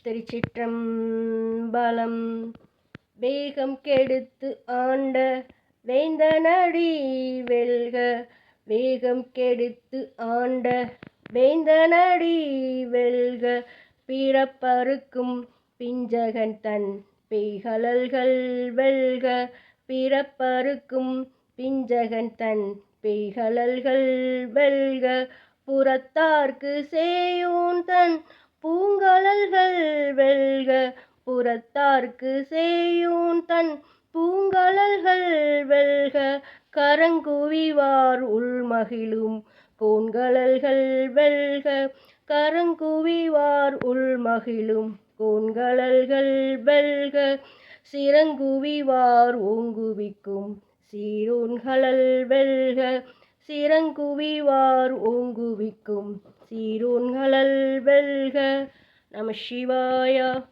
திருச்சிற்றம்பலம். வேகம் கெடுத்து ஆண்ட வேந்தனடி வெல்க, வேகம் கெடுத்து ஆண்ட வேந்தனடி வெல்க. பிறப்பறுக்கும் பிஞ்சகன் தன் பெய்கழல்கள் வெல்க, பிறப்பறுக்கும் பிஞ்சகன் தன் பெய்கழல்கள் வெல்க. புறத்தார்க்கு சேயோன் தன் பூங்கழல்கள் வெல்க, புறத்தார்க்கு சேயோன் தன் பூங்கழல்கள் வெல்க. கரங்குவிவார் உள்மகிழும் கோன்கழல்கள் வெல்க, கரங்குவிவார் உள்மகிழும் கோன்கழல்கள் வெல்க. சிரங்குவிவார் ஓங்குவிக்கும் சீரோன்கழல் வெல்க, சிரங்குவிவார் ஓங்குவிக்கும் சீரோன்கழல் வெல்க. நம சிவாய.